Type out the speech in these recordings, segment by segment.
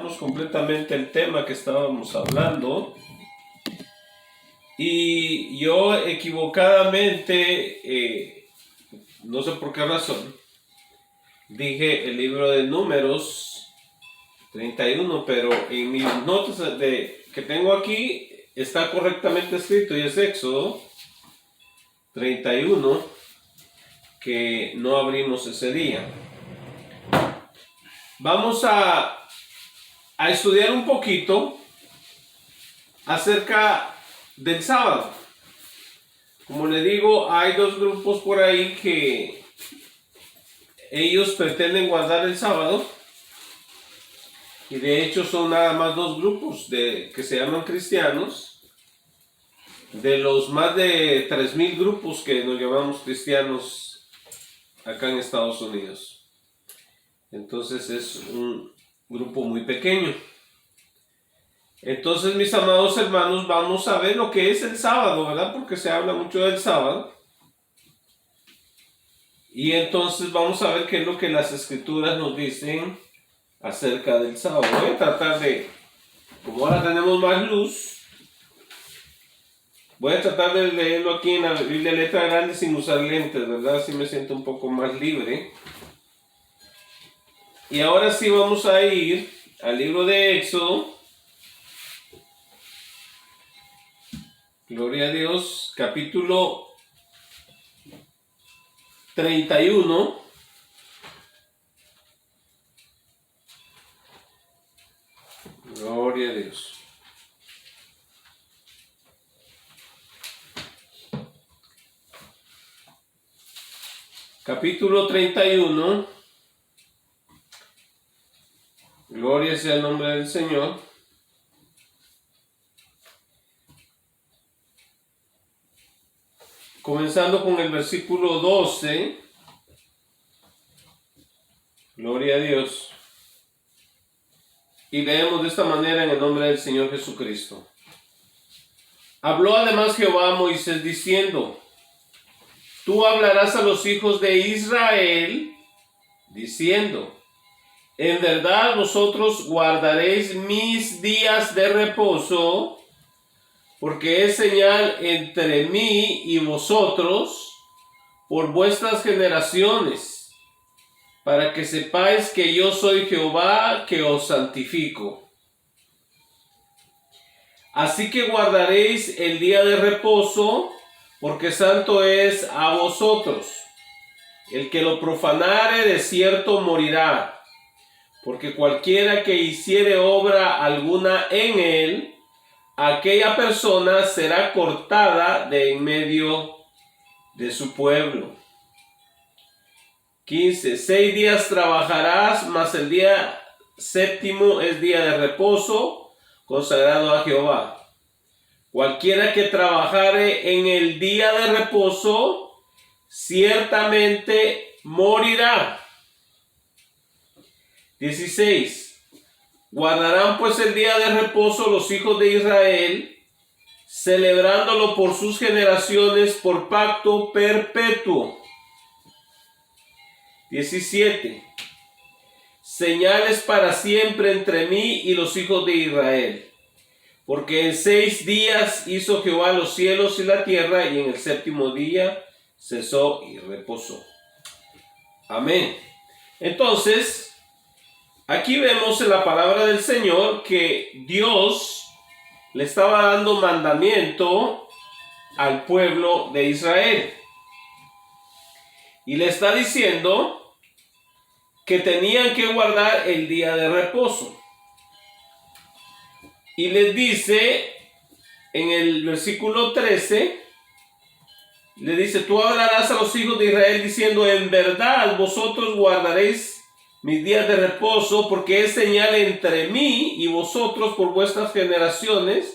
cambiamos completamente el tema que estábamos hablando. Y yo equivocadamente, no sé por qué razón, dije el libro de Números 31, pero en mis notas que tengo aquí está correctamente escrito y es Éxodo 31, que no abrimos ese día. Vamos a estudiar un poquito acerca del sábado. Como le digo, hay dos grupos por ahí que ellos pretenden guardar el sábado, y de hecho son nada más dos grupos que se llaman cristianos, de los más de 3,000 grupos que nos llamamos cristianos acá en Estados Unidos. Entonces es un grupo muy pequeño. Entonces, mis amados hermanos, vamos a ver lo que es el sábado, ¿verdad? Porque se habla mucho del sábado. Y entonces vamos a ver qué es lo que las escrituras nos dicen acerca del sábado. Voy a tratar de, como ahora tenemos más luz, voy a tratar de leerlo aquí en la Biblia letra grande sin usar lentes, ¿verdad? Así me siento un poco más libre. Y ahora sí vamos a ir al libro de Éxodo. Gloria a Dios, capítulo 31. Gloria a Dios. Capítulo 31. Gloria sea el nombre del Señor. Comenzando con el versículo 12. Gloria a Dios. Y leemos de esta manera en el nombre del Señor Jesucristo. Habló además Jehová a Moisés diciendo: Tú hablarás a los hijos de Israel diciendo: En verdad vosotros guardaréis mis días de reposo, porque es señal entre mí y vosotros por vuestras generaciones, para que sepáis que yo soy Jehová que os santifico. Así que guardaréis el día de reposo, porque santo es a vosotros. El que lo profanare de cierto morirá, porque cualquiera que hiciere obra alguna en él, aquella persona será cortada de en medio de su pueblo. 15. 6 días trabajarás, mas el día séptimo es día de reposo, consagrado a Jehová. Cualquiera que trabajare en el día de reposo, ciertamente morirá. 16. Guardarán pues el día de reposo los hijos de Israel, celebrándolo por sus generaciones por pacto perpetuo. 17. Señales para siempre entre mí y los hijos de Israel. Porque en 6 días hizo Jehová los cielos y la tierra, y en el séptimo día cesó y reposó. Amén. Entonces, aquí vemos en la palabra del Señor que Dios le estaba dando mandamiento al pueblo de Israel. Y le está diciendo que tenían que guardar el día de reposo. Y les dice en el versículo 13, le dice: Tú hablarás a los hijos de Israel diciendo: En verdad vosotros guardaréis mis días de reposo, porque es señal entre mí y vosotros por vuestras generaciones,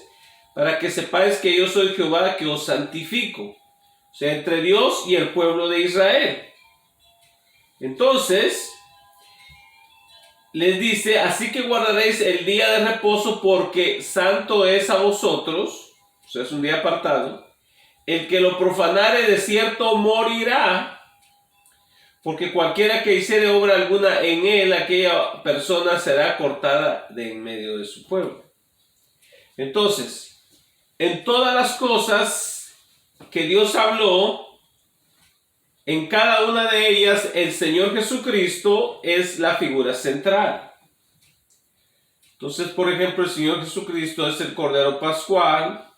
para que sepáis que yo soy Jehová que os santifico. O sea, entre Dios y el pueblo de Israel. Entonces les dice: así que guardaréis el día de reposo, porque santo es a vosotros. O sea, es un día apartado. El que lo profanare de cierto morirá, porque cualquiera que hiciere obra alguna en él, aquella persona será cortada de en medio de su pueblo. Entonces, en todas las cosas que Dios habló, en cada una de ellas el Señor Jesucristo es la figura central. Entonces, por ejemplo, el Señor Jesucristo es el Cordero Pascual.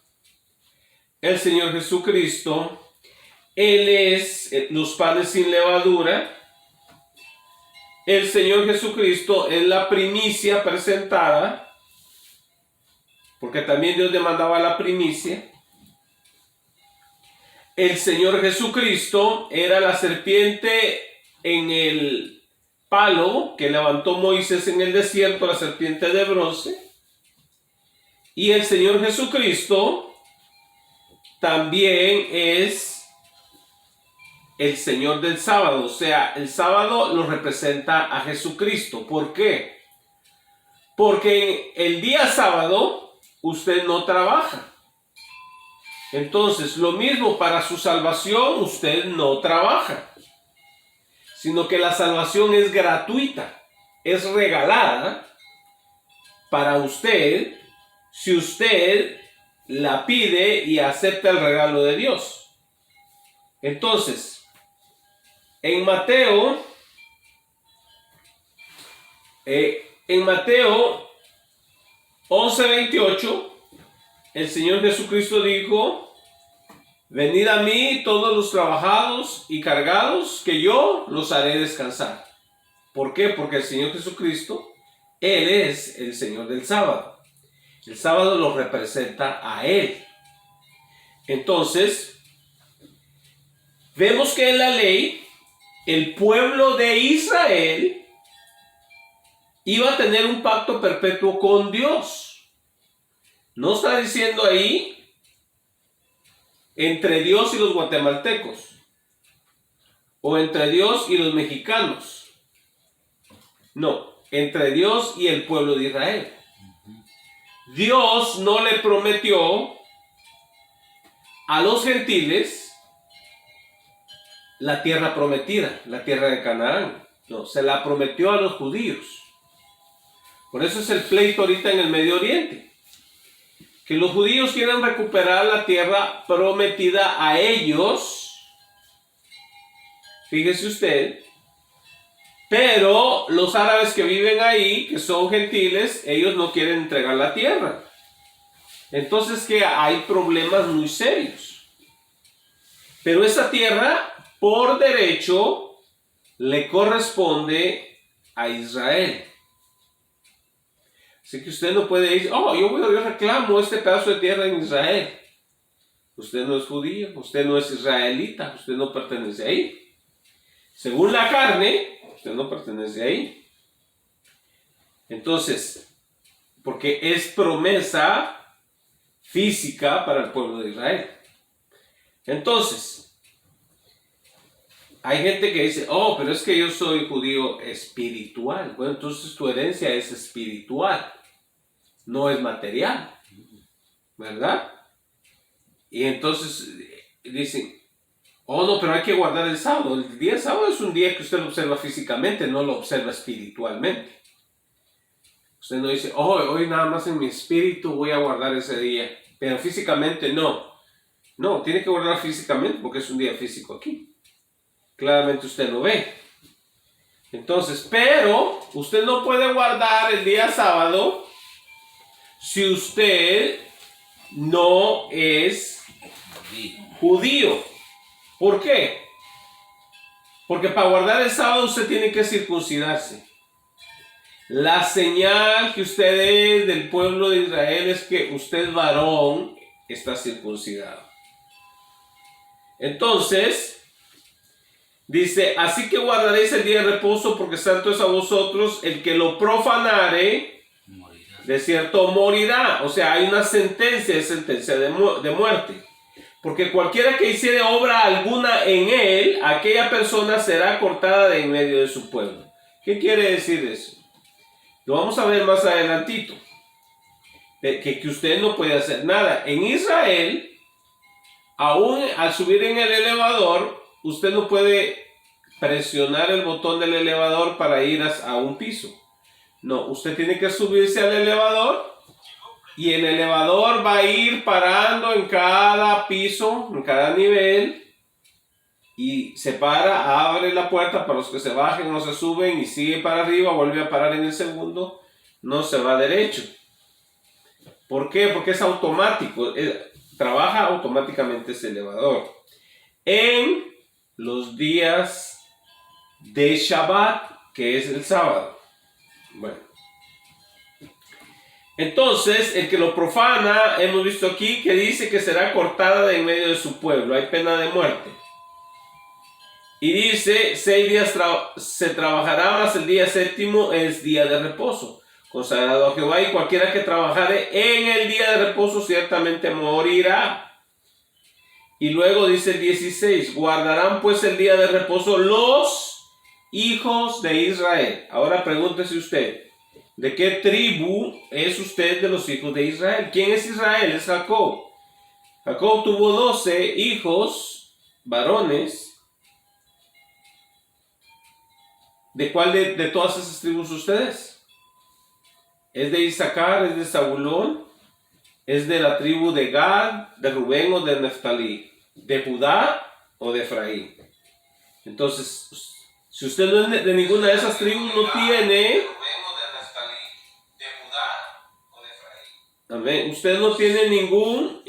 El Señor Jesucristo, Él es los panes sin levadura. El Señor Jesucristo es la primicia presentada, porque también Dios demandaba la primicia. El Señor Jesucristo era la serpiente en el palo que levantó Moisés en el desierto, la serpiente de bronce. Y el Señor Jesucristo también es el Señor del sábado. O sea, el sábado lo representa a Jesucristo. ¿Por qué? Porque el día sábado usted no trabaja. Entonces, lo mismo para su salvación, usted no trabaja, sino que la salvación es gratuita, es regalada para usted si usted la pide y acepta el regalo de Dios. Entonces, en Mateo 11:28, el Señor Jesucristo dijo: venid a mí todos los trabajados y cargados, que yo los haré descansar. ¿Por qué? Porque el Señor Jesucristo, Él es el Señor del sábado. El sábado lo representa a Él. Entonces, vemos que en la ley, el pueblo de Israel iba a tener un pacto perpetuo con Dios. No está diciendo ahí entre Dios y los guatemaltecos, o entre Dios y los mexicanos. No, entre Dios y el pueblo de Israel. Dios no le prometió a los gentiles la tierra prometida, la tierra de Canaán. No, se la prometió a los judíos. Por eso es el pleito ahorita en el Medio Oriente, que los judíos quieren recuperar la tierra prometida a ellos. Fíjese usted. Pero los árabes que viven ahí, que son gentiles, ellos no quieren entregar la tierra. Entonces que hay problemas muy serios. Pero esa tierra, por derecho, le corresponde a Israel. Así que usted no puede decir: oh, yo reclamo este pedazo de tierra en Israel. Usted no es judío, usted no es israelita, usted no pertenece ahí. Según la carne, usted no pertenece ahí. Entonces, porque es promesa física para el pueblo de Israel. Entonces, hay gente que dice: oh, pero es que yo soy judío espiritual. Bueno, entonces tu herencia es espiritual, no es material, ¿verdad? Y entonces dicen: oh, no, pero hay que guardar el sábado. El día sábado es un día que usted lo observa físicamente, no lo observa espiritualmente. Usted no dice: oh, hoy nada más en mi espíritu voy a guardar ese día, pero físicamente no. No, tiene que guardar físicamente porque es un día físico aquí. Claramente usted lo ve. Entonces, pero usted no puede guardar el día sábado si usted no es judío. ¿Por qué? Porque para guardar el sábado usted tiene que circuncidarse. La señal que usted es del pueblo de Israel es que usted, varón, está circuncidado. Entonces, dice: así que guardaréis el día de reposo, porque santo es a vosotros. El que lo profanare, de cierto morirá. O sea, hay una sentencia de muerte. Porque cualquiera que hiciere obra alguna en él, aquella persona será cortada de en medio de su pueblo. ¿Qué quiere decir eso? Lo vamos a ver más adelantito. Que usted no puede hacer nada. En Israel, aún al subir en el elevador, usted no puede presionar el botón del elevador para ir a un piso. No, usted tiene que subirse al elevador y el elevador va a ir parando en cada piso, en cada nivel, y se para, abre la puerta para los que se bajen o se suben y sigue para arriba, vuelve a parar en el segundo, no se va derecho. ¿Por qué? Porque es automático, trabaja automáticamente ese elevador. En los días de Shabbat, que es el sábado. Bueno. Entonces, el que lo profana, hemos visto aquí que dice que será cortada de en medio de su pueblo, hay pena de muerte. Y dice, 6 días se trabajará, mas el día séptimo es día de reposo, consagrado a Jehová, y cualquiera que trabajare en el día de reposo ciertamente morirá. Y luego dice el 16, guardarán pues el día de reposo los hijos de Israel. Ahora pregúntese usted, ¿de qué tribu es usted de los hijos de Israel? ¿Quién es Israel? Es Jacob. Jacob tuvo 12 hijos varones. ¿De cuál de todas esas tribus ustedes? ¿Es de Isaacar? ¿Es de Zabulón? ¿Es de la tribu de Gad, de Rubén o de Neftalí? ¿De Judá o de Efraín? Entonces, si usted no es de ninguna de esas tribus, no tiene... Amén. Usted no tiene ningún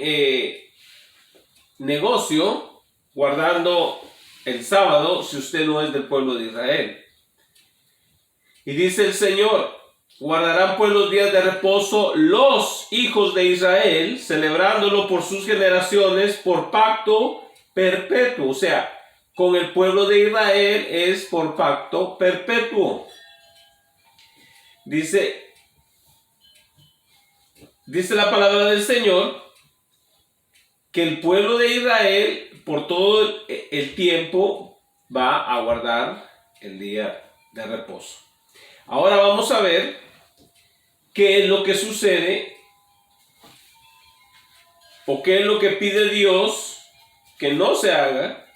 negocio guardando el sábado si usted no es del pueblo de Israel. Y dice el Señor, guardarán pues los días de reposo los hijos de Israel, celebrándolo por sus generaciones, por pacto perpetuo. O sea, con el pueblo de Israel es por pacto perpetuo. Dice la palabra del Señor que el pueblo de Israel por todo el tiempo va a guardar el día de reposo. Ahora vamos a ver qué es lo que sucede o qué es lo que pide Dios que no se haga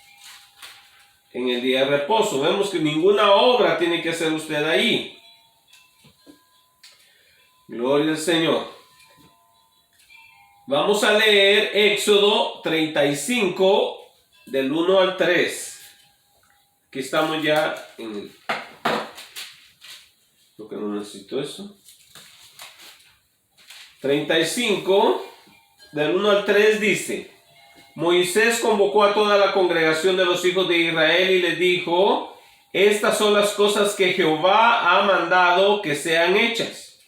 en el día de reposo. Vemos que ninguna obra tiene que hacer usted ahí. Gloria al Señor. Vamos a leer Éxodo 35 del 1 al 3. Aquí estamos ya en el... Lo que no necesito eso. 35 del 1 al 3 dice: Moisés convocó a toda la congregación de los hijos de Israel y les dijo: estas son las cosas que Jehová ha mandado que sean hechas.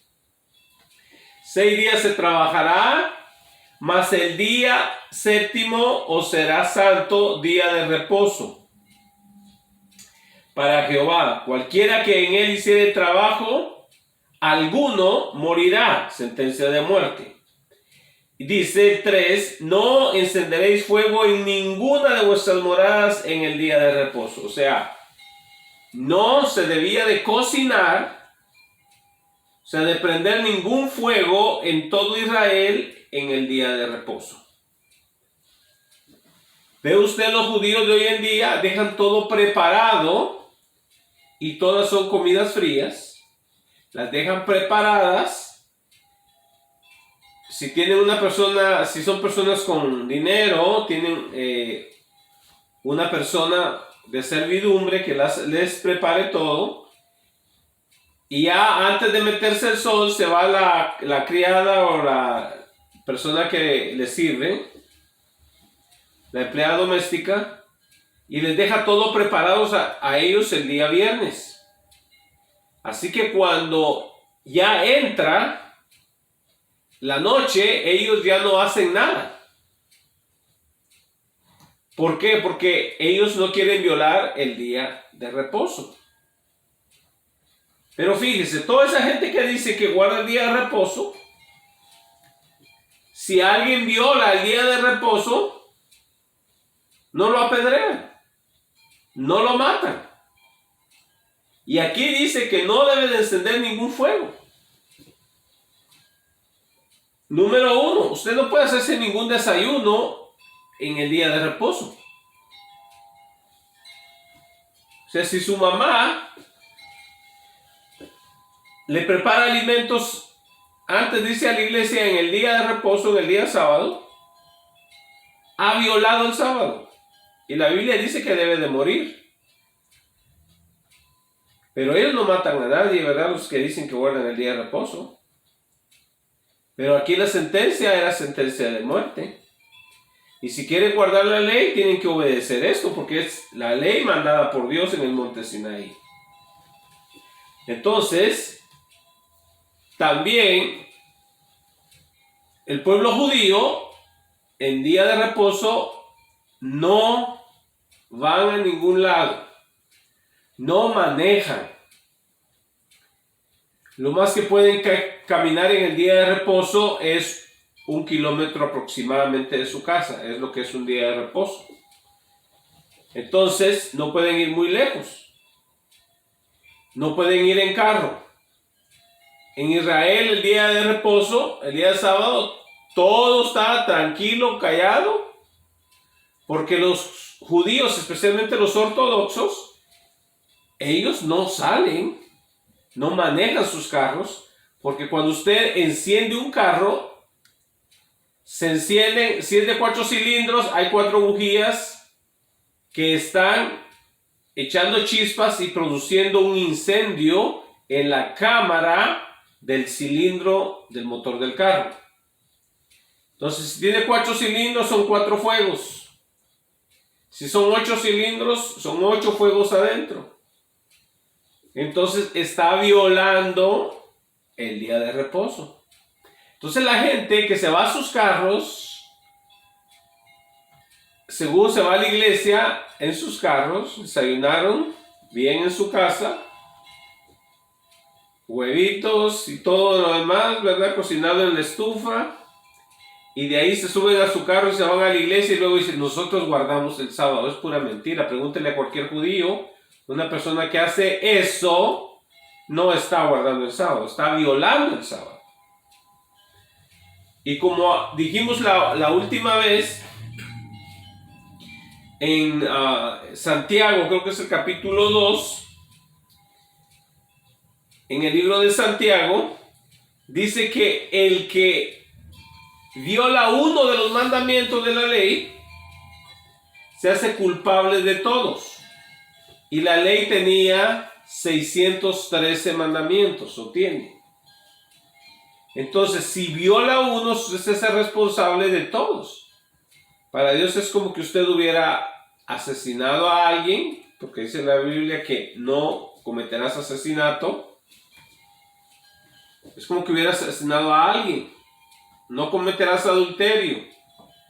6 días se trabajará, mas el día séptimo os será santo, día de reposo para Jehová. Cualquiera que en él hiciere trabajo alguno morirá, sentencia de muerte. Y dice el 3, no encenderéis fuego en ninguna de vuestras moradas en el día de reposo. O sea, no se debía de cocinar, o sea, de prender ningún fuego en todo Israel en el día de reposo. Ve usted, los judíos de hoy en día dejan todo preparado y todas son comidas frías, las dejan preparadas. Si tienen una persona, si son personas con dinero, tienen una persona de servidumbre que les prepare todo, y ya antes de meterse el sol se va la criada o la persona que les sirve, la empleada doméstica, y les deja todo preparados a ellos el día viernes. Así que cuando ya entra la noche, ellos ya no hacen nada. ¿Por qué? Porque ellos no quieren violar el día de reposo. Pero fíjese, toda esa gente que dice que guarda el día de reposo, si alguien viola el día de reposo, no lo apedrean, no lo matan. Y aquí dice que no debe de encender ningún fuego. Número 1, usted no puede hacerse ningún desayuno en el día de reposo. O sea, si su mamá le prepara alimentos antes de irse a la iglesia en el día de reposo, en el día sábado, ha violado el sábado. Y la Biblia dice que debe de morir. Pero ellos no matan a nadie, ¿verdad? Los que dicen que guardan el día de reposo. Pero aquí la sentencia era sentencia de muerte. Y si quieren guardar la ley, tienen que obedecer esto, porque es la ley mandada por Dios en el monte Sinaí. Entonces, también el pueblo judío, en día de reposo, no van a ningún lado, no manejan. Lo más que pueden caminar en el día de reposo es 1 kilómetro aproximadamente de su casa, es lo que es un día de reposo. Entonces, no pueden ir muy lejos, no pueden ir en carro. En Israel, el día de reposo, el día de sábado, todo está tranquilo, callado, porque los judíos, especialmente los ortodoxos, ellos no salen, no manejan sus carros, porque cuando usted enciende un carro, se encienden, si es de 4 cilindros, hay 4 bujías que están echando chispas y produciendo un incendio en la cámara del cilindro del motor del carro. Entonces, si tiene 4 cilindros, son 4 fuegos. Si son 8 cilindros, son 8 fuegos adentro. Entonces, está violando el día de reposo. Entonces, la gente que se va a sus carros, según se va a la iglesia en sus carros, desayunaron bien en su casa, huevitos y todo lo demás, ¿verdad? Cocinado en la estufa. Y de ahí se suben a su carro y se van a la iglesia y luego dicen, nosotros guardamos el sábado. Es pura mentira. Pregúntele a cualquier judío. Una persona que hace eso no está guardando el sábado, está violando el sábado. Y como dijimos la última vez, en Santiago, creo que es el capítulo 2, en el libro de Santiago, dice que el que viola uno de los mandamientos de la ley, se hace culpable de todos. Y la ley tenía 613 mandamientos, o tiene. Entonces, si viola uno, usted se hace responsable de todos. Para Dios es como que usted hubiera asesinado a alguien, porque dice la Biblia que no cometerás asesinato. Es como que hubiera asesinado a alguien. No cometerás adulterio.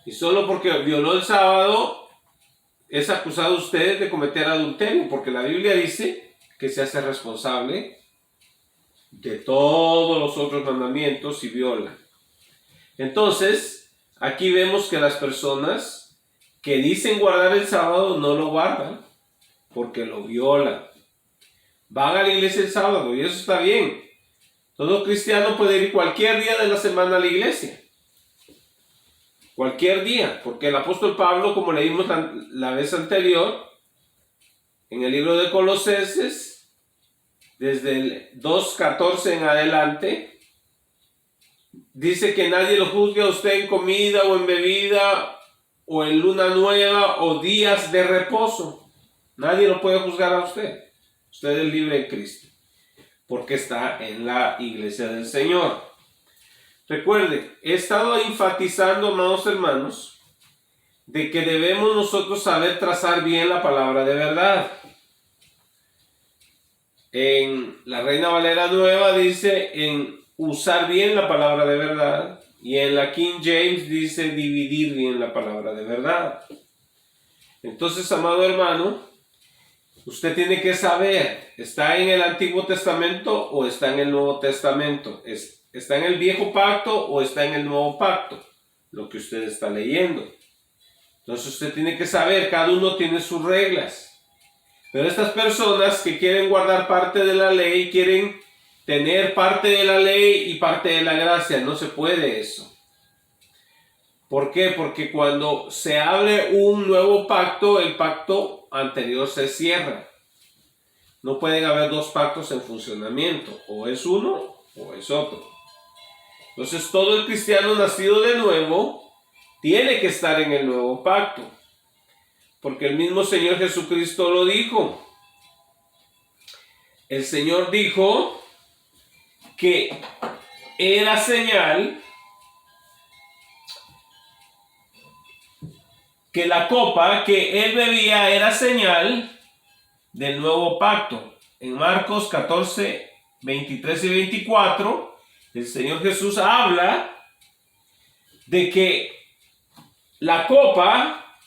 Y solo porque violó el sábado, es acusado usted de cometer adulterio, porque la Biblia dice que se hace responsable de todos los otros mandamientos si viola. Entonces, aquí vemos que las personas que dicen guardar el sábado no lo guardan, porque lo violan. Van a la iglesia el sábado y eso está bien. Todo cristiano puede ir cualquier día de la semana a la iglesia. Cualquier día, porque el apóstol Pablo, como leímos la vez anterior, en el libro de Colosenses, desde el 2:14 en adelante, dice que nadie lo juzgue a usted en comida o en bebida, o en luna nueva, o días de reposo. Nadie lo puede juzgar a usted. Usted es libre en Cristo, porque está en la iglesia del Señor. Recuerde, he estado enfatizando, amados hermanos, de que debemos nosotros saber trazar bien la palabra de verdad. En la Reina Valera Nueva dice en usar bien la palabra de verdad, y en la King James dice dividir bien la palabra de verdad. Entonces, amado hermano, usted tiene que saber, ¿está en el Antiguo Testamento o está en el Nuevo Testamento? ¿Está en el Viejo Pacto o está en el Nuevo Pacto? Lo que usted está leyendo. Entonces usted tiene que saber, cada uno tiene sus reglas. Pero estas personas que quieren guardar parte de la ley, quieren tener parte de la ley y parte de la gracia. No se puede eso. ¿Por qué? Porque cuando se abre un nuevo pacto, el pacto anterior se cierra. No pueden haber dos pactos en funcionamiento. O es uno o es otro. Entonces todo el cristiano nacido de nuevo tiene que estar en el nuevo pacto. Porque el mismo Señor Jesucristo lo dijo. El Señor dijo que era señal, que la copa que él bebía era señal del nuevo pacto. En Marcos 14, 23 y 24, el Señor Jesús habla de que la copa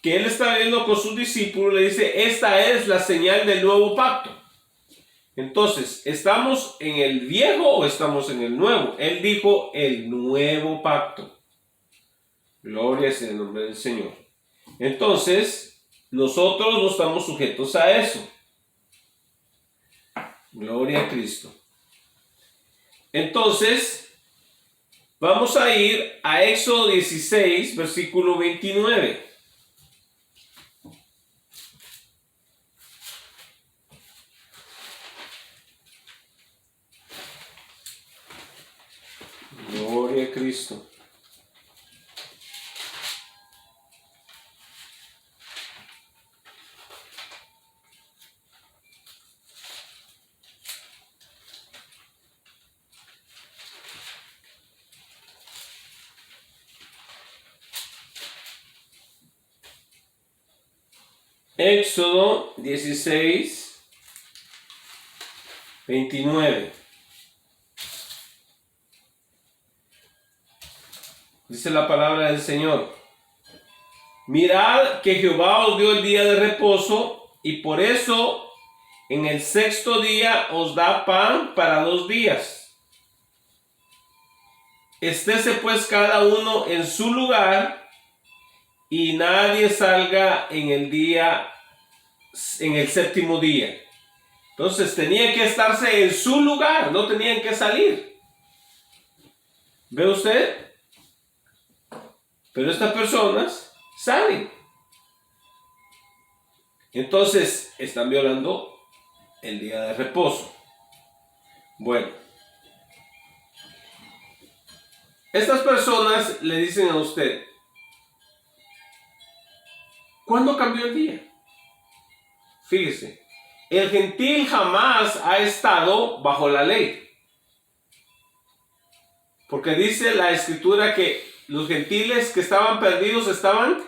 que él está bebiendo con sus discípulos, le dice, esta es la señal del nuevo pacto. Entonces, ¿estamos en el viejo o estamos en el nuevo? Él dijo el nuevo pacto. Gloria sea el nombre del Señor. Entonces, nosotros no estamos sujetos a eso. Gloria a Cristo. Entonces, vamos a ir a Éxodo 16, versículo 29. Gloria a Cristo. Éxodo 16, 29. Dice la palabra del Señor. Mirad que Jehová os dio el día de reposo, y por eso en el sexto día os da pan para 2 días. Estése pues cada uno en su lugar, y nadie salga en el séptimo día. Entonces tenían que estarse en su lugar, no tenían que salir. ¿Ve usted? Pero estas personas salen. Entonces están violando el día de reposo. Bueno, estas personas le dicen a usted, ¿cuándo cambió el día? Fíjese, el gentil jamás ha estado bajo la ley. Porque dice la escritura que los gentiles que estaban perdidos estaban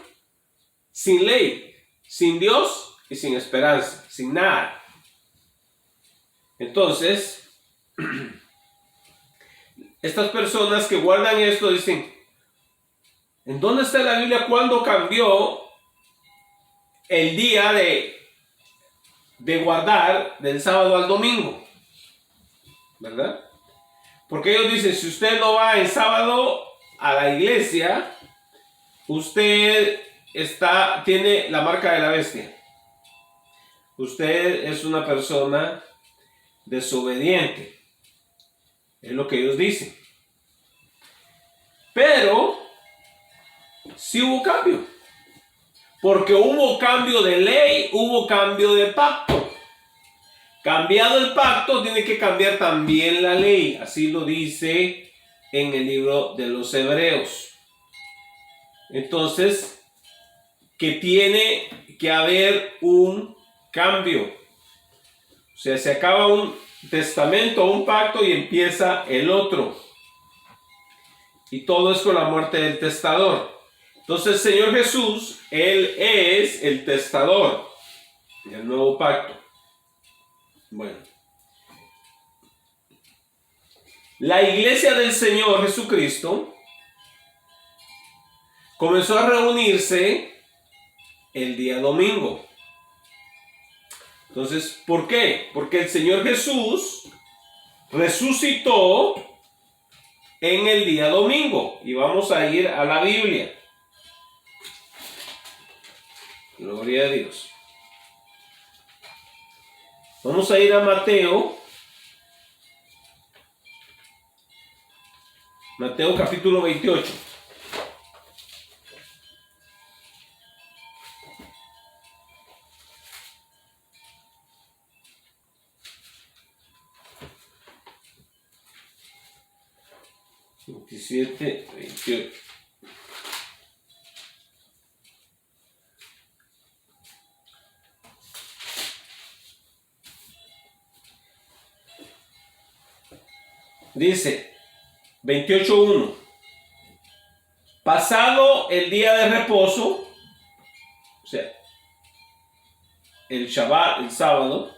sin ley, sin Dios y sin esperanza, sin nada. Entonces, estas personas que guardan esto dicen, ¿en dónde está la Biblia cuando cambió el día de guardar del sábado al domingo? ¿Verdad? Porque ellos dicen, si usted no va el sábado a la iglesia, usted tiene la marca de la bestia. Usted es una persona desobediente. Es lo que ellos dicen. Pero sí hubo cambio. Porque hubo cambio de ley, hubo cambio de pacto. Cambiado el pacto, tiene que cambiar también la ley. Así lo dice en el libro de los Hebreos. Entonces, que tiene que haber un cambio. O sea, se acaba un testamento, un pacto y empieza el otro. Y todo es con la muerte del testador. Entonces, el Señor Jesús, Él es el testador del nuevo pacto. Bueno, la iglesia del Señor Jesucristo comenzó a reunirse el día domingo. Entonces, ¿por qué? Porque el Señor Jesús resucitó en el día domingo. Y vamos a ir a la Biblia. Gloria a Dios. Vamos a ir a Mateo. Mateo capítulo 28. 27, 28. Dice 28:1. Pasado el día de reposo, o sea, el Shabbat, el sábado,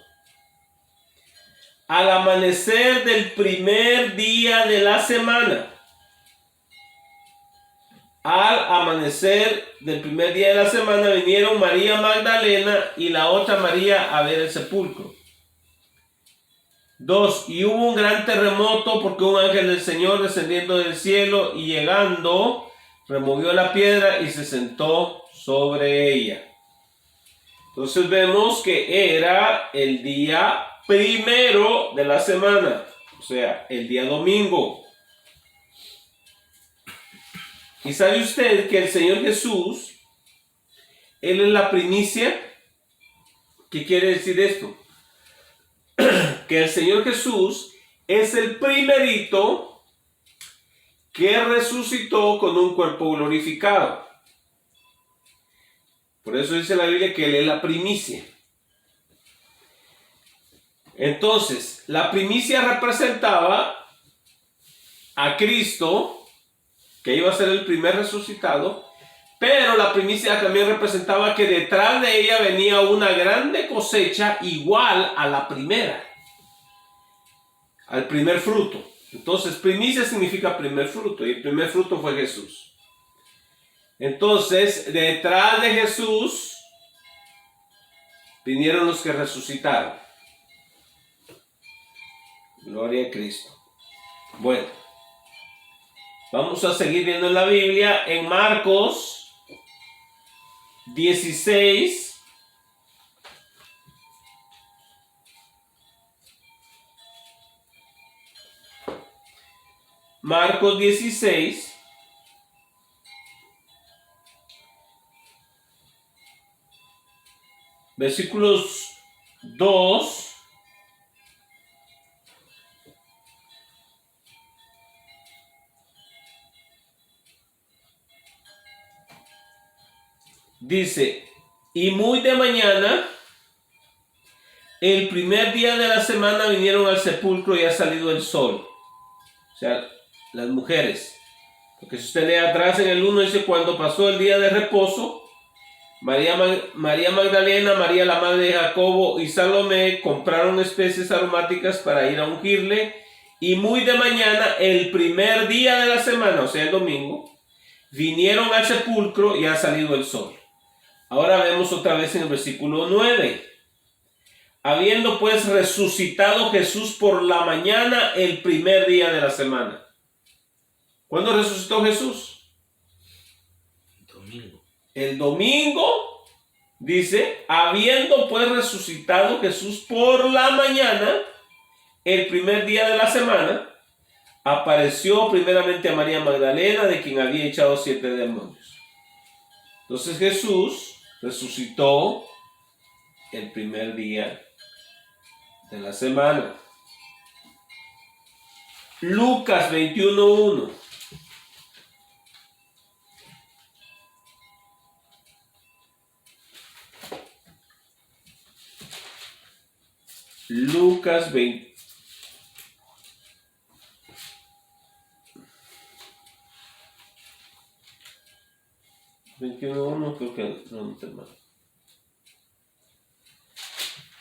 al amanecer del primer día de la semana, al amanecer del primer día de la semana vinieron María Magdalena y la otra María a ver el sepulcro. 2. Y hubo un gran terremoto porque un ángel del Señor descendiendo del cielo y llegando removió la piedra y se sentó sobre ella. Entonces vemos que era el día primero de la semana, o sea, el día domingo. ¿Y sabe usted que el Señor Jesús, Él es la primicia? ¿Qué quiere decir esto? Que el Señor Jesús es el primerito que resucitó con un cuerpo glorificado. Por eso dice la Biblia que Él es la primicia. Entonces, la primicia representaba a Cristo, que iba a ser el primer resucitado, pero la primicia también representaba que detrás de ella venía una grande cosecha igual a la primera, al primer fruto. Entonces, primicia significa primer fruto, y el primer fruto fue Jesús. Entonces, detrás de Jesús vinieron los que resucitaron. Gloria a Cristo. Bueno, vamos a seguir viendo en la Biblia en Marcos 16. Marcos 16. Versículos 2. Dice, y muy de mañana, el primer día de la semana vinieron al sepulcro y ha salido el sol. O sea, las mujeres. Porque si usted lee atrás en el 1 dice, cuando pasó el día de reposo, María Magdalena, María la madre de Jacobo y Salomé compraron especies aromáticas para ir a ungirle. Y muy de mañana, el primer día de la semana, o sea, el domingo, vinieron al sepulcro y ha salido el sol. Ahora vemos otra vez en el versículo 9. Habiendo pues resucitado Jesús por la mañana el primer día de la semana. ¿Cuándo resucitó Jesús? Domingo. El domingo, dice, habiendo pues resucitado Jesús por la mañana, el primer día de la semana, apareció primeramente a María Magdalena, de quien había echado 7 demonios. Entonces Jesús resucitó el primer día de la semana. Lucas 21:1. Lucas 20. No creo que no te mal.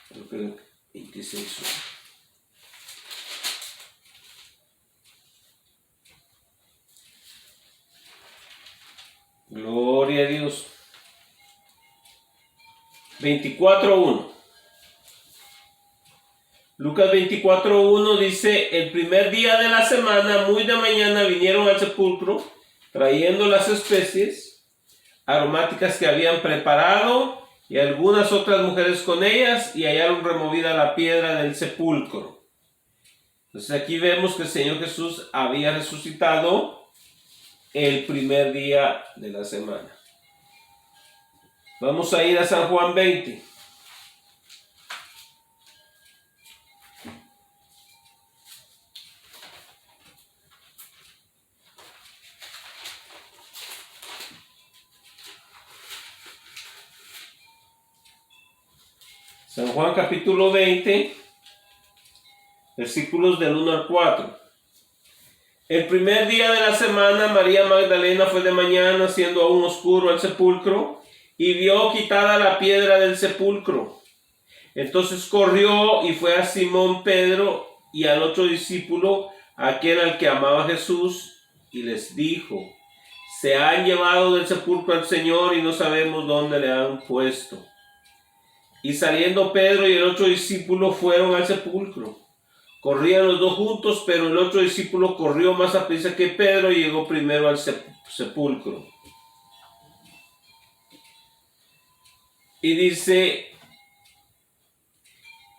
Creo que 26. Gloria a Dios. 24:1. Lucas 24:1 dice, el primer día de la semana, muy de mañana, vinieron al sepulcro, trayendo las especies aromáticas que habían preparado, y algunas otras mujeres con ellas, y hallaron removida la piedra del sepulcro. Entonces aquí vemos que el Señor Jesús había resucitado el primer día de la semana. Vamos a ir a San Juan 20. San Juan capítulo 20, versículos del 1 al 4. El primer día de la semana, María Magdalena fue de mañana, siendo aún oscuro, al sepulcro, y vio quitada la piedra del sepulcro. Entonces corrió y fue a Simón Pedro y al otro discípulo, aquel al que amaba Jesús, y les dijo: se han llevado del sepulcro al Señor y no sabemos dónde le han puesto. Y saliendo Pedro y el otro discípulo fueron al sepulcro. Corrían los dos juntos, pero el otro discípulo corrió más aprisa que Pedro y llegó primero al sepulcro. Y dice: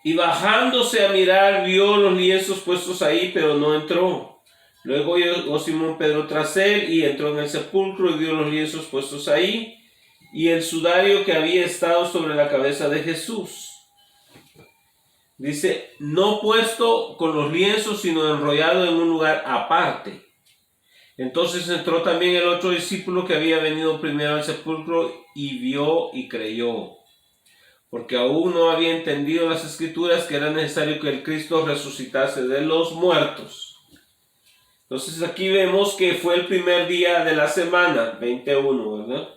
y bajándose a mirar, vio los lienzos puestos ahí, pero no entró. Luego llegó Simón Pedro tras él y entró en el sepulcro y vio los lienzos puestos ahí y el sudario que había estado sobre la cabeza de Jesús. Dice: no puesto con los lienzos, sino enrollado en un lugar aparte. Entonces entró también el otro discípulo que había venido primero al sepulcro y vio y creyó, porque aún no había entendido las escrituras que era necesario que el Cristo resucitase de los muertos. Entonces aquí vemos que fue el primer día de la semana, 21, ¿verdad?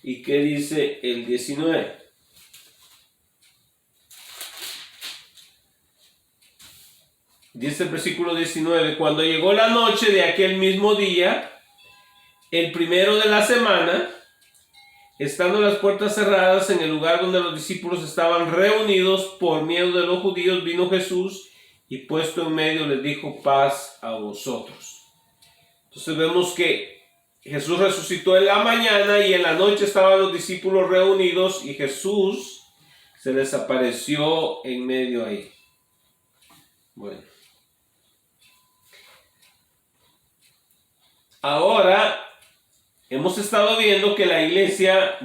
¿Y qué dice el 19? Dice el versículo 19: cuando llegó la noche de aquel mismo día, el primero de la semana, estando las puertas cerradas en el lugar donde los discípulos estaban reunidos por miedo de los judíos, vino Jesús y puesto en medio les dijo: paz a vosotros. Entonces vemos que Jesús resucitó en la mañana y en la noche estaban los discípulos reunidos y Jesús se les apareció en medio ahí. Bueno. Ahora hemos estado viendo que la iglesia,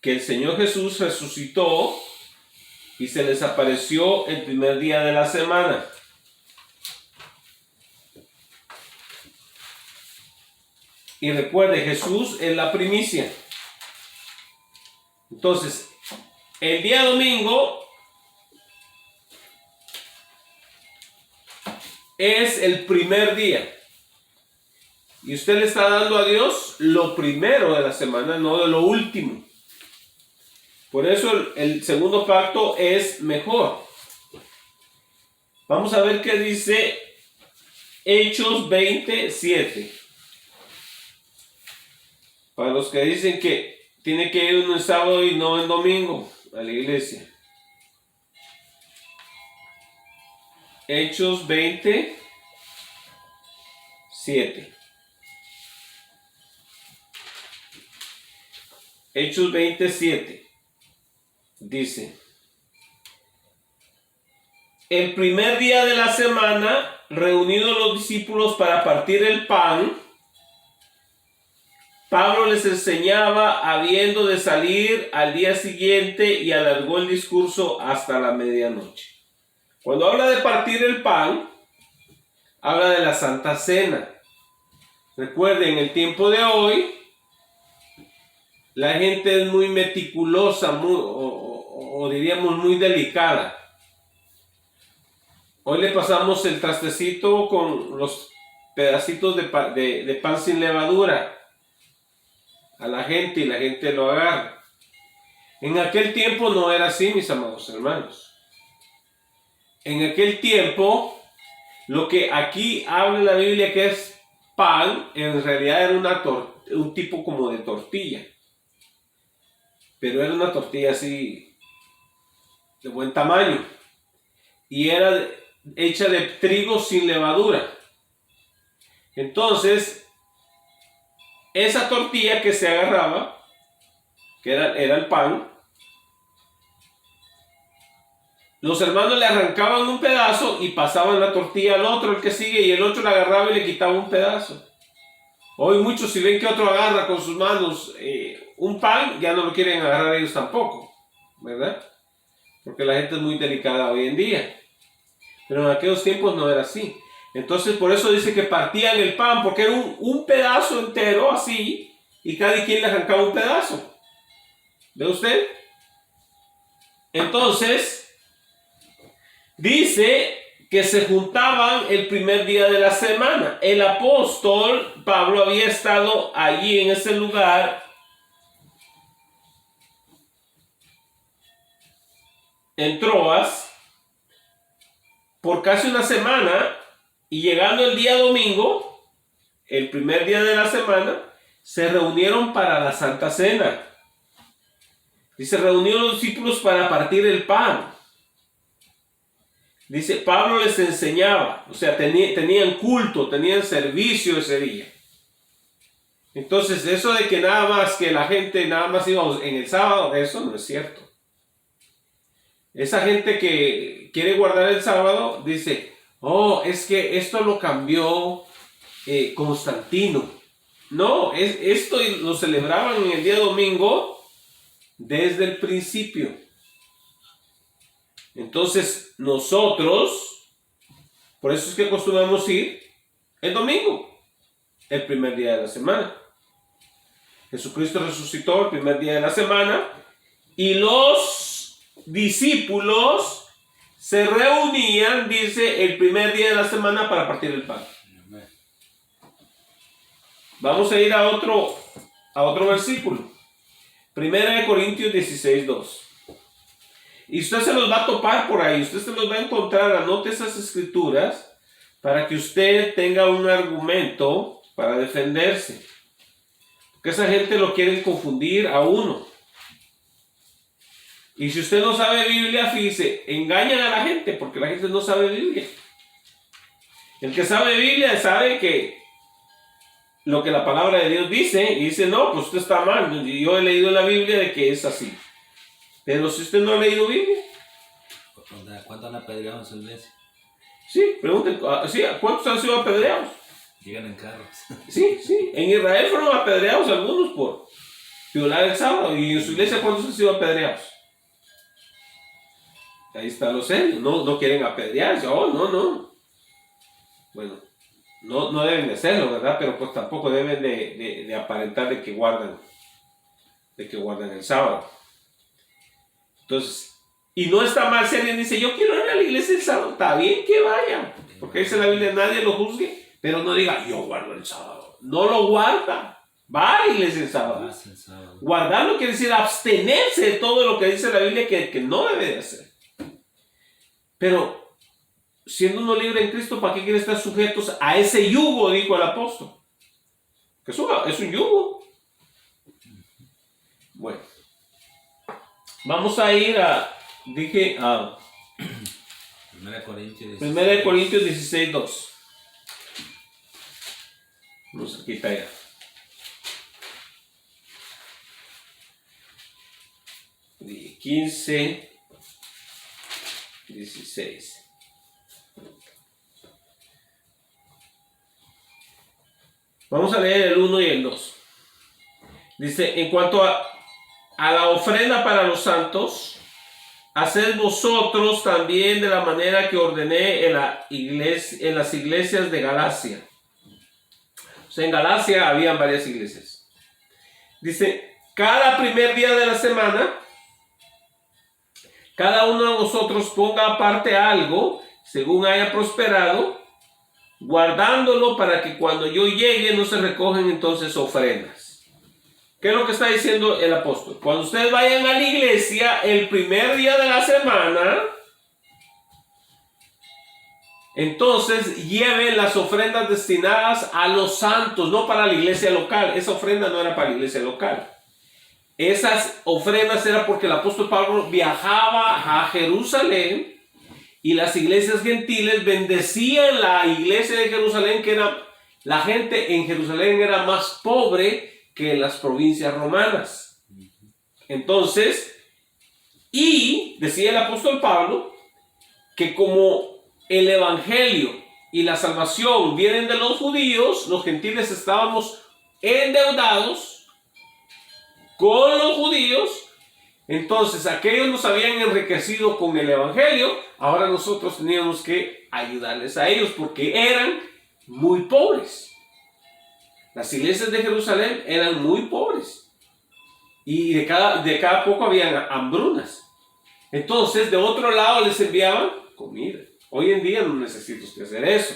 que el Señor Jesús resucitó y se les apareció el primer día de la semana. Y recuerde, Jesús es la primicia. Entonces, el día domingo es el primer día. Y usted le está dando a Dios lo primero de la semana, no de lo último. Por eso el segundo pacto es mejor. Vamos a ver qué dice Hechos 27. Para los que dicen que tiene que ir un sábado y no el domingo a la iglesia. Hechos 27. Hechos 27 dice: el primer día de la semana, reunidos los discípulos para partir el pan, Pablo les enseñaba habiendo de salir al día siguiente y alargó el discurso hasta la medianoche. Cuando habla de partir el pan, habla de la Santa Cena. Recuerden, en el tiempo de hoy, la gente es muy meticulosa, o diríamos muy delicada. Hoy le pasamos el trastecito con los pedacitos de pan sin levadura a la gente y la gente lo agarra. En aquel tiempo no era así, mis amados hermanos. En aquel tiempo, lo que aquí habla la Biblia que es pan, en realidad era un tipo como de tortilla. Pero era una tortilla así de buen tamaño y era hecha de trigo sin levadura. Entonces, esa tortilla que se agarraba, que era el pan, los hermanos le arrancaban un pedazo y pasaban la tortilla al otro, el que sigue, y el otro la agarraba y le quitaba un pedazo. Hoy muchos, si ven que otro agarra con sus manos un pan, ya no lo quieren agarrar ellos tampoco, ¿verdad? Porque la gente es muy delicada hoy en día. Pero en aquellos tiempos no era así. Entonces por eso dice que partían el pan, porque era un pedazo entero así, y cada quien le arrancaba un pedazo. ¿Ve usted? Entonces, dice que se juntaban el primer día de la semana. El apóstol Pablo había estado allí en ese lugar en Troas por casi una semana, y llegando el día domingo, el primer día de la semana, se reunieron para la Santa Cena. Y se reunieron los discípulos para partir el pan. Dice, Pablo les enseñaba, o sea, tenían culto, tenían servicio ese día. Entonces, eso de que nada más que la gente nada más iba en el sábado, eso no es cierto. Esa gente que quiere guardar el sábado dice, oh, es que esto lo cambió Constantino. No, esto lo celebraban en el día domingo desde el principio. Entonces, nosotros, por eso es que acostumbramos ir el domingo, el primer día de la semana. Jesucristo resucitó el primer día de la semana y los discípulos se reunían, dice, el primer día de la semana para partir el pan. Vamos a ir a otro versículo. Primera de Corintios 16:2. Y usted se los va a topar por ahí, usted se los va a encontrar, anote esas escrituras para que usted tenga un argumento para defenderse. Porque esa gente lo quiere confundir a uno. Y si usted no sabe Biblia, fíjese, engañan a la gente porque la gente no sabe Biblia. El que sabe Biblia sabe que lo que la palabra de Dios dice, y dice, no, pues usted está mal. Yo he leído en la Biblia de que es así. Pero si usted no ha leído Biblia. ¿Cuántos han apedreado en su iglesia? Sí, pregunten, sí, ¿cuántos han sido apedreados? Llegan en carros. Sí, sí. En Israel fueron apedreados algunos por violar el sábado. ¿Y en su iglesia cuántos han sido apedreados? Ahí está lo serio. No quieren apedrearse. Oh, no. Bueno, no deben de hacerlo, ¿verdad? Pero pues tampoco deben de aparentar de que guardan el sábado. Entonces, y no está mal si alguien dice, yo quiero ir a la iglesia el sábado. Está bien que vaya, porque dice la Biblia, nadie lo juzgue, pero no diga, yo guardo el sábado. No lo guarda. Va a la iglesia el sábado. Guardarlo quiere decir abstenerse de todo lo que dice la Biblia que no debe de hacer. Pero, siendo uno libre en Cristo, ¿para qué quiere estar sujetos a ese yugo? Dijo el apóstol. Que es un yugo. Bueno. Vamos a ir a 1 Corintios 16:2. Vamos a quitar ya. 15, 16. Vamos a leer el 1 y el 2. Dice, en cuanto a la ofrenda para los santos, haced vosotros también de la manera que ordené en las iglesias de Galacia. O sea, en Galacia habían varias iglesias. Dice, cada primer día de la semana, cada uno de vosotros ponga aparte algo, según haya prosperado, guardándolo para que cuando yo llegue no se recogen entonces ofrendas. ¿Qué es lo que está diciendo el apóstol? Cuando ustedes vayan a la iglesia el primer día de la semana, entonces lleven las ofrendas destinadas a los santos, no para la iglesia local. Esa ofrenda no era para la iglesia local. Esas ofrendas eran porque el apóstol Pablo viajaba a Jerusalén y las iglesias gentiles bendecían la iglesia de Jerusalén, que era, la gente en Jerusalén era más pobre que en las provincias romanas. Entonces, y decía el apóstol Pablo que como el evangelio y la salvación vienen de los judíos, los gentiles estábamos endeudados con los judíos. Entonces aquellos nos habían enriquecido con el evangelio, ahora nosotros teníamos que ayudarles a ellos porque eran muy pobres. Las iglesias de Jerusalén eran muy pobres y de cada poco habían hambrunas. Entonces, de otro lado les enviaban comida. Hoy en día no necesita usted hacer eso.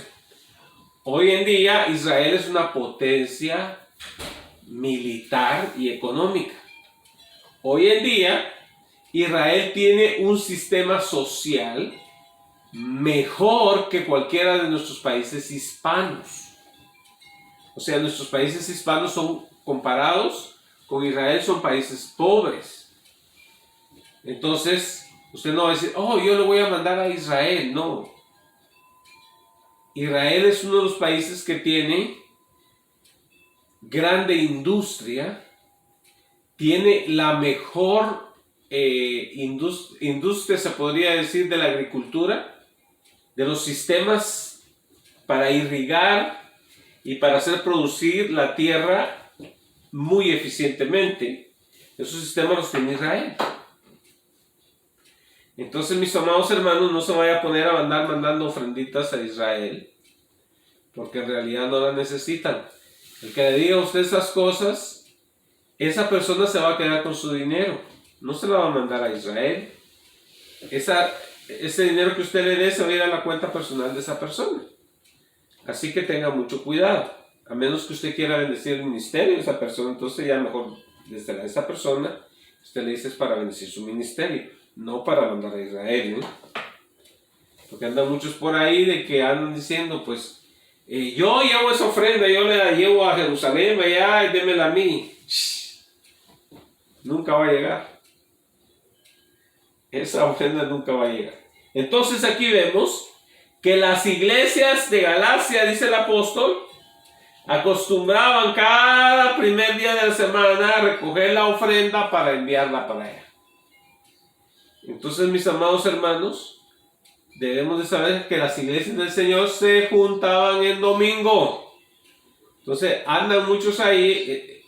Hoy en día Israel es una potencia militar y económica. Hoy en día Israel tiene un sistema social mejor que cualquiera de nuestros países hispanos. O sea, nuestros países hispanos son comparados con Israel, son países pobres. Entonces, usted no va a decir, oh, yo le voy a mandar a Israel. No. Israel es uno de los países que tiene grande industria, tiene la mejor industria, se podría decir, de la agricultura, de los sistemas para irrigar y para hacer producir la tierra muy eficientemente. Esos sistemas los tiene Israel. Entonces, mis amados hermanos, no se vaya a poner a andar mandando ofrenditas a Israel, porque en realidad no las necesitan. El que le diga a usted esas cosas, esa persona se va a quedar con su dinero, no se la va a mandar a Israel. Ese dinero que usted le dé se va a ir a la cuenta personal de esa persona. Así que tenga mucho cuidado, a menos que usted quiera bendecir el ministerio de esa persona, entonces ya mejor desde esa persona, usted le dice es para bendecir su ministerio, no para mandar a Israel, ¿no? Porque andan muchos por ahí de que andan diciendo, pues, yo llevo esa ofrenda, yo le la llevo a Jerusalén, allá, y démela a mí. Nunca va a llegar. Esa ofrenda nunca va a llegar. Entonces aquí vemos que las iglesias de Galacia, dice el apóstol, acostumbraban cada primer día de la semana a recoger la ofrenda para enviarla para allá. Entonces, mis amados hermanos, debemos de saber que las iglesias del Señor se juntaban en domingo. Entonces, andan muchos ahí,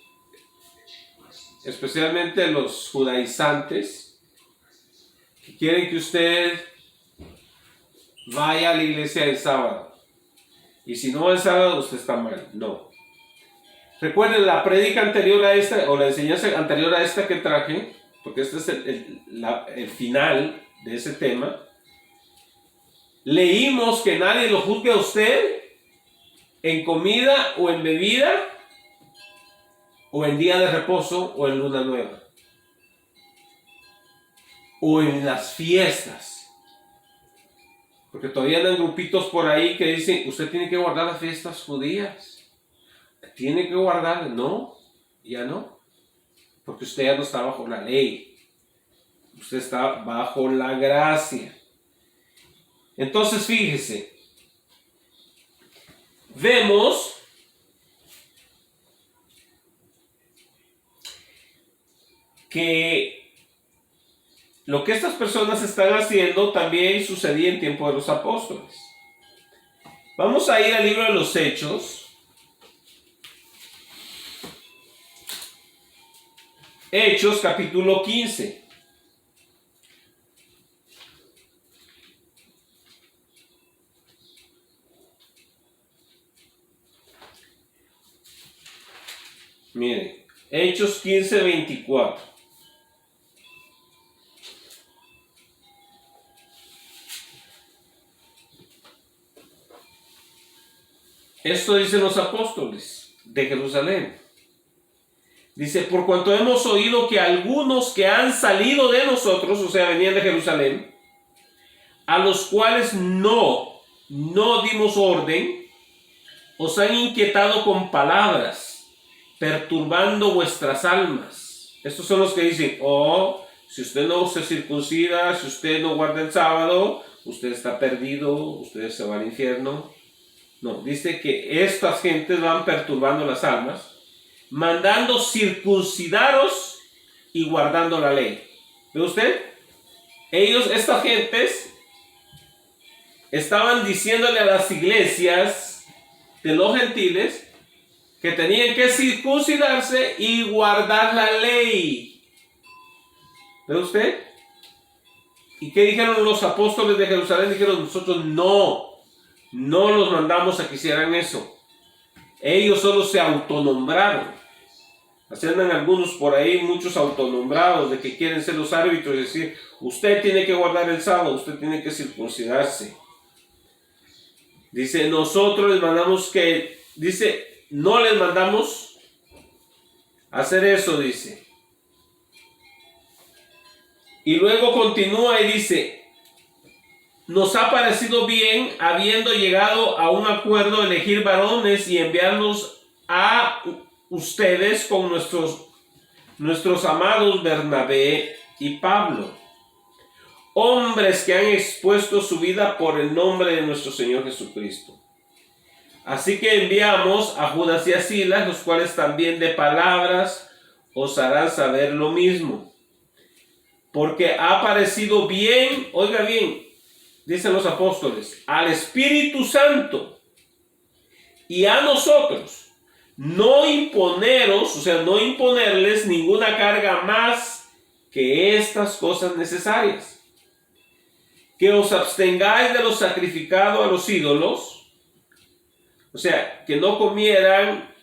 especialmente los judaizantes, que quieren que usted vaya a la iglesia el sábado. Y si no va el sábado, usted está mal. No. Recuerden la prédica anterior a esta, o la enseñanza anterior a esta que traje, porque este es el final de ese tema. Leímos que nadie lo juzgue a usted en comida o en bebida, o en día de reposo, o en luna nueva, o en las fiestas. Porque todavía andan grupitos por ahí que dicen, usted tiene que guardar las fiestas judías. Tiene que guardar. No, ya no. Porque usted ya no está bajo la ley. Usted está bajo la gracia. Entonces, fíjese. Vemos que lo que estas personas están haciendo también sucedía en tiempo de los apóstoles. Vamos a ir al libro de los Hechos. Hechos capítulo 15. Miren, Hechos 15, 24. Esto dicen los apóstoles de Jerusalén. Dice, por cuanto hemos oído que algunos que han salido de nosotros, o sea, venían de Jerusalén, a los cuales no dimos orden, os han inquietado con palabras, perturbando vuestras almas. Estos son los que dicen, oh, si usted no se circuncida, si usted no guarda el sábado, usted está perdido, usted se va al infierno. No, dice que estas gentes van perturbando las almas, mandando circuncidaros y guardando la ley. ¿Ve usted? Estas gentes, estaban diciéndole a las iglesias de los gentiles que tenían que circuncidarse y guardar la ley. ¿Ve usted? ¿Y qué dijeron los apóstoles de Jerusalén? Dijeron, nosotros no los mandamos a que hicieran eso. Ellos solo se autonombraron. Así andan algunos por ahí, muchos autonombrados, de que quieren ser los árbitros y decir, usted tiene que guardar el sábado, usted tiene que circuncidarse. Dice, nosotros les mandamos que, dice, no les mandamos hacer eso, dice. Y luego continúa y dice, nos ha parecido bien, habiendo llegado a un acuerdo, elegir varones y enviarlos a ustedes con nuestros amados Bernabé y Pablo, hombres que han expuesto su vida por el nombre de nuestro Señor Jesucristo. Así que enviamos a Judas y a Silas, los cuales también de palabras os harán saber lo mismo. Porque ha parecido bien, oiga bien, dicen los apóstoles, al Espíritu Santo y a nosotros, no imponeros, o sea, no imponerles ninguna carga más que estas cosas necesarias. Que os abstengáis de lo sacrificado a los ídolos, o sea, que no comieran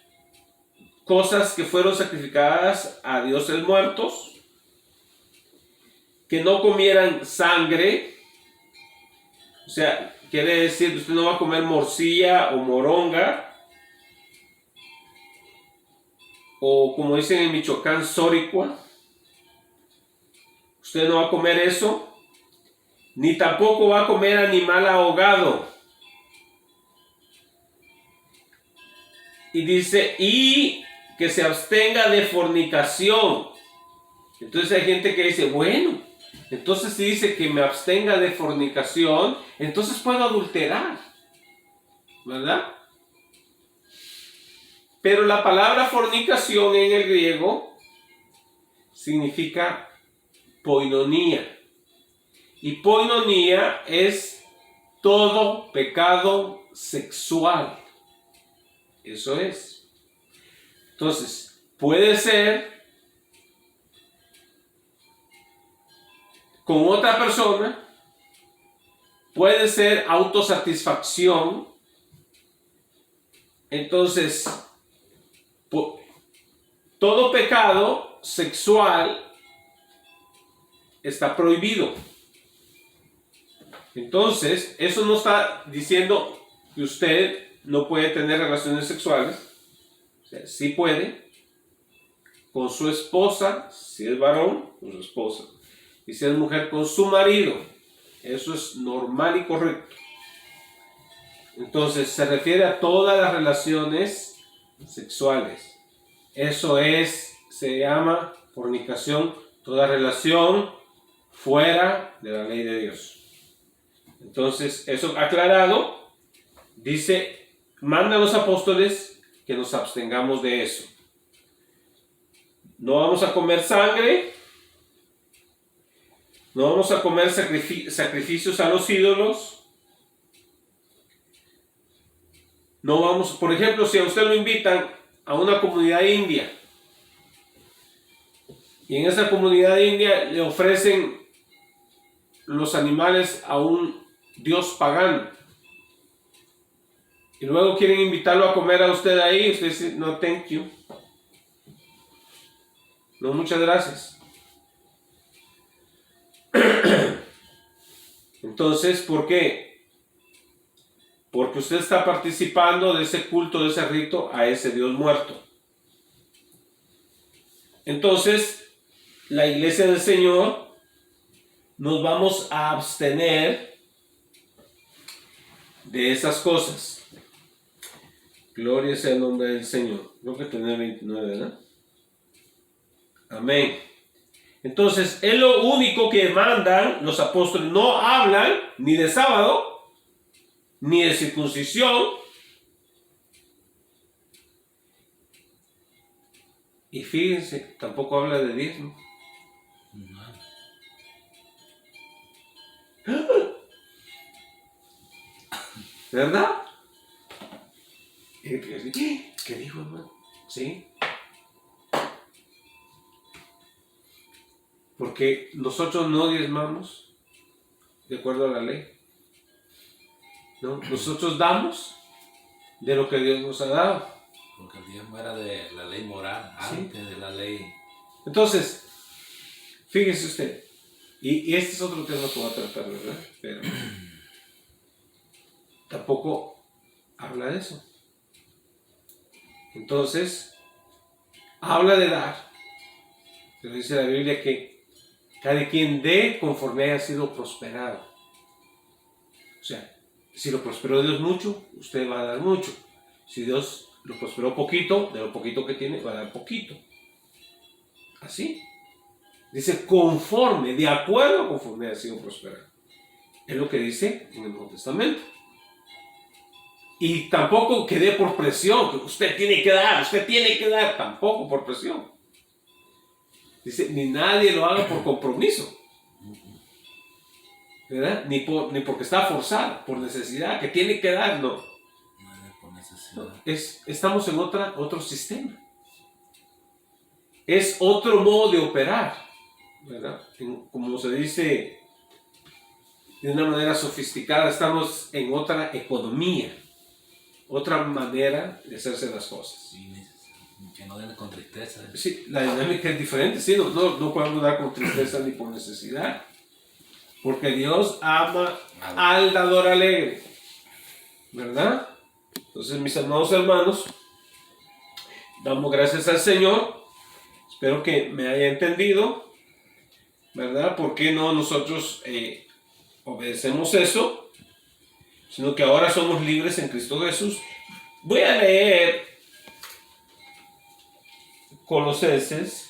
cosas que fueron sacrificadas a dioses muertos, que no comieran sangre, o sea, quiere decir que usted no va a comer morcilla o moronga, o como dicen en Michoacán, soricua. Usted no va a comer eso, ni tampoco va a comer animal ahogado. Y dice, y que se abstenga de fornicación. Entonces hay gente que dice, bueno, entonces si dice que me abstenga de fornicación, entonces puedo adulterar, ¿verdad? Pero la palabra fornicación en el griego significa poinonía. Y poinonía es todo pecado sexual. Eso es. Entonces, puede ser con otra persona, puede ser autosatisfacción. Entonces, todo pecado sexual está prohibido. Entonces, eso no está diciendo que usted no puede tener relaciones sexuales. O sea, sí puede con su esposa, si es varón, con su esposa, y si es mujer, con su marido. Eso es normal y correcto. Entonces, se refiere a todas las relaciones sexuales. Eso se llama fornicación, toda relación fuera de la ley de Dios. Entonces, eso aclarado, dice, manda a los apóstoles que nos abstengamos de eso. No vamos a comer sangre, no vamos a comer sacrificios a los ídolos. No vamos, por ejemplo, si a usted lo invitan a una comunidad india y en esa comunidad india le ofrecen los animales a un dios pagano y luego quieren invitarlo a comer a usted ahí, usted dice, no, thank you. No, muchas gracias. Entonces, ¿por qué? Porque usted está participando de ese culto, de ese rito a ese Dios muerto. Entonces, la iglesia del Señor nos vamos a abstener de esas cosas. Gloria sea el nombre del Señor. Creo que tenía 29, ¿verdad? Amén. Entonces, es lo único que mandan los apóstoles. No hablan ni de sábado, ni de circuncisión. Y fíjense, tampoco habla de diezmo. ¿Verdad? ¿Qué dijo, hermano? ¿Sí? Porque nosotros no diezmamos de acuerdo a la ley. ¿No? Nosotros damos de lo que Dios nos ha dado. Porque el diezmo era de la ley moral, antes de la ley. Entonces, fíjese usted, y este es otro tema que voy a tratar, ¿verdad? Pero tampoco habla de eso. Entonces, habla de dar, pero dice la Biblia que cada quien dé conforme haya sido prosperado. O sea, si lo prosperó Dios mucho, usted va a dar mucho. Si Dios lo prosperó poquito, de lo poquito que tiene, va a dar poquito. Así. Dice conforme, de acuerdo conforme haya sido prosperado. Es lo que dice en el Nuevo Testamento. Y tampoco que dé por presión, que usted tiene que dar, tampoco por presión. Dice, ni nadie lo haga por compromiso. ¿Verdad? Ni porque está forzado, por necesidad, que tiene que dar, no. No es por necesidad. Estamos en otro sistema. Es otro modo de operar, ¿verdad? Como se dice de una manera sofisticada, estamos en otra economía, otra manera de hacerse las cosas. Sí, que no den con tristeza. Sí, la dinámica es diferente, sí, no podemos dar con tristeza ni por necesidad, porque Dios ama al dador alegre, ¿verdad? Entonces, mis amados hermanos, damos gracias al Señor. Espero que me haya entendido, ¿verdad? ¿Por qué no nosotros obedecemos eso? Sino que ahora somos libres en Cristo Jesús. Voy a leer Colosenses